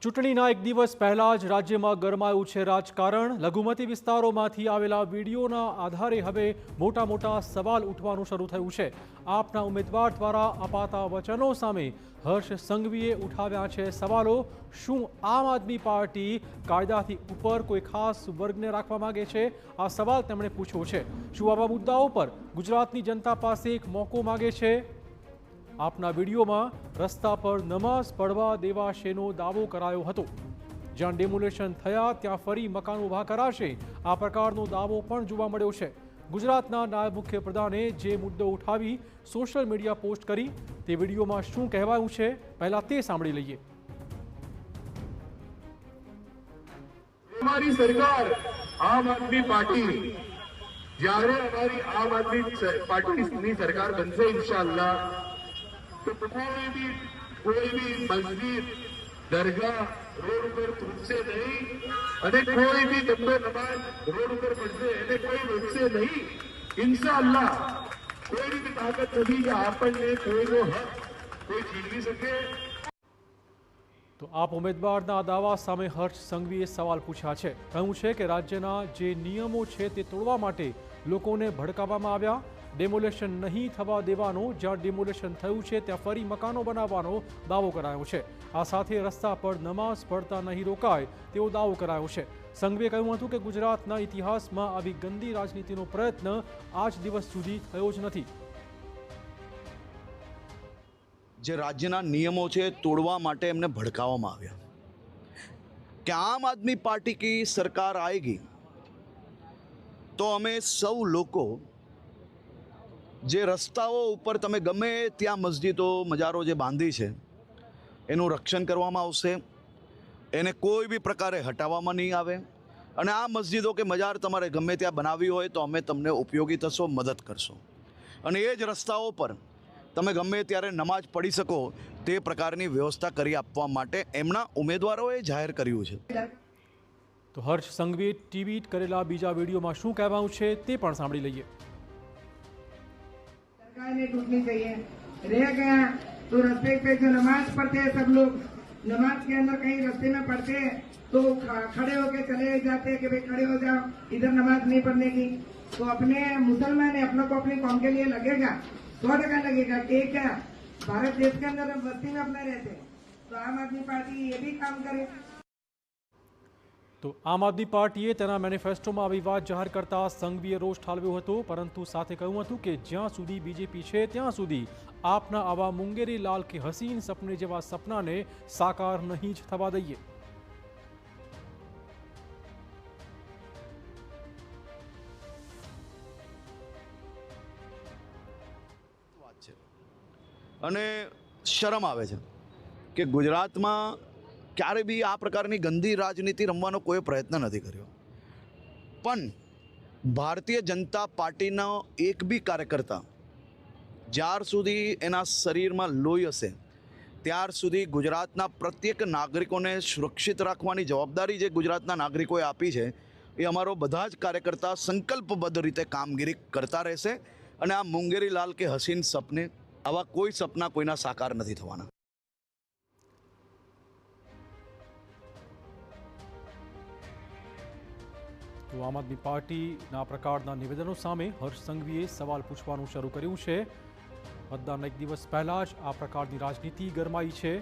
ચૂંટણીના એક દિવસ પહેલા જ રાજ્યમાં ગરમાયું છે રાજકારણ। લઘુમતી વિસ્તારોમાંથી આવેલા વિડીયોના આધારે હવે મોટા મોટા સવાલ ઉઠવાનું શરૂ થયું છે। આપના ઉમેદવાર દ્વારા અપાતા વચનો સામે હર્ષ સંઘવીએ ઉઠાવ્યા છે સવાલો। શું આમ આદમી પાર્ટી કાયદાથી ઉપર કોઈ ખાસ વર્ગને રાખવા માંગે છે? આ સવાલ તેમણે પૂછ્યો છે। શું આવા મુદ્દાઓ પર ગુજરાતની જનતા પાસે એક મોકો માંગે છે? આપના વિડીયોમાં રસ્તા પર નમાઝ પડવા દેવાશેનો દાવો કરાયો હતો। જ્યાં ડેમોલેશન થયા ત્યાં ફરી મકાન ઊભા કરાશે, આ પ્રકારનો દાવો પણ જોવા મળ્યો છે। ગુજરાતના નાયબ મુખ્યપ્રધાને જે મુદ્દો ઉઠાવી સોશિયલ મીડિયા પોસ્ટ કરી તે વિડીયોમાં શું કહેવાયું છે, પહેલા તે સાંભળી લઈએ। हमारी सरकार आम आदमी पार्टी જ્યારે हमारी आम आदमी पार्टी की सरकार बनसे इंशाअल्लाह तो कोई भी मस्जिद दरगाह रोड पर तुझसे नहीं અને કોઈ भी दंडो नमाज रोड पर पढ़से એને કોઈ રોકશે નહીં इंशाअल्लाह। કોઈ भी તાકાત નથી કે આપણને કોઈનો હક કોઈ છીનવી શકે। તો આપ ઉમેદવારના દાવા સામે હર્ષ સંઘવીએ સવાલ પૂછ્યા છે। કહ્યું છે કે રાજ્યના જે નિયમો છે તે તોડવા માટે લોકોને ભડકાવવામાં આવ્યા। ડેમોલેશન નહીં થવા દેવાનો, જ્યાં ડેમોલેશન થયું છે ત્યાં ફરી મકાનો બનાવવાનો દાવો કરાયો છે। આ સાથે રસ્તા પર નમાઝ પડતા નહીં રોકાય તેવો દાવો કરાયો છે। સંઘવીએ કહ્યું હતું કે ગુજરાતના ઇતિહાસમાં આવી ગંદી રાજનીતિનો પ્રયત્ન આજ દિવસ સુધી થયો જ નથી। જે રાજ્યના નિયમો છે તોડવા માટે એમને ભડકાવવામાં આવ્યા કે આમ આદમી પાર્ટી કી સરકાર આएगी તો અમે સૌ લોકો જે રસ્તાઓ ઉપર તમે ગમે ત્યાં મસ્જિદો મજારો જે બાંધી છે એનું રક્ષણ કરવામાં આવશે, એને કોઈ બી પ્રકારે હટાવવામાં નહીં આવે। અને આ મસ્જિદો કે મજાર તમારે ગમે ત્યાં બનાવવી હોય તો અમે તમને ઉપયોગી થશો, મદદ કરશો। અને એ જ રસ્તાઓ પર તમે ગમે ત્યારે નમાજ પઢી શકો તે પ્રકારની વ્યવસ્થા કરી આપવા માટે એમના ઉમેદવારોએ જાહેર કર્યું છે। તો હર્ષ સંઘવીએ ટ્વીટ કરેલા બીજા વિડીયોમાં શું કહેવાનું છે તે પણ સાંભળી લઈએ। सरकार ने टूटनी चाहिए। रह गया तो रास्ते पे जो नमाज पढ़ते हैं सब लोग नमाज के अंदर कहीं रास्ते में पढ़ते हैं तो खड़े होके चले जाते हैं कि भाई खड़े हो जाओ, इधर नमाज नहीं पढ़ने की। तो अपने मुसलमान अपनों को अपनी कौम के लिए लगेगा, 100% लगेगा कि क्या भारत देश के अंदर बस्ती में अपना रहते हैं तो आम आदमी पार्टी ये भी काम करे। તો આમ આદમી પાર્ટીએ તેના મેનિફેસ્ટોમાં આવી વાત જાહેર કરતા સંઘવીએ રોષ ઠાલવ્યો હતો, પરંતુ સાથે કહ્યું હતું કે જ્યાં સુધી બીજેપી છે ત્યાં સુધી આપના આવા મુંગેરી લાલ કે હસીન સપને જેવા સપનાને સાકાર નહીં જ થવા દઈએ। અને શરમ આવે છે કે ગુજરાતમાં ક્યારે બી આ પ્રકારની ગંદી રાજનીતિ રમવાનો કોઈ પ્રયત્ન નથી કર્યો, પણ ભારતીય જનતા પાર્ટીનો એક બી કાર્યકર્તા જ્યાર સુધી એના શરીરમાં લોહી હશે ત્યાર સુધી ગુજરાતના પ્રત્યેક નાગરિકોને સુરક્ષિત રાખવાની જવાબદારી જે ગુજરાતના નાગરિકોએ આપી છે એ અમારો બધા જ કાર્યકર્તા સંકલ્પબદ્ધ રીતે કામગીરી કરતા રહેશે। અને આ મુંગેરી લાલ કે હસીન સપને આવા કોઈ સપના કોઈના સાકાર નથી થવાના। તો આમ આદમી પાર્ટીના પ્રકારના નિવેદનો સામે હર્ષ સંઘવીએ સવાલ પૂછવાનું શરૂ કર્યું છે। મતદાનના એક દિવસ પહેલા જ આ પ્રકારની રાજનીતિ ગરમાઈ છે।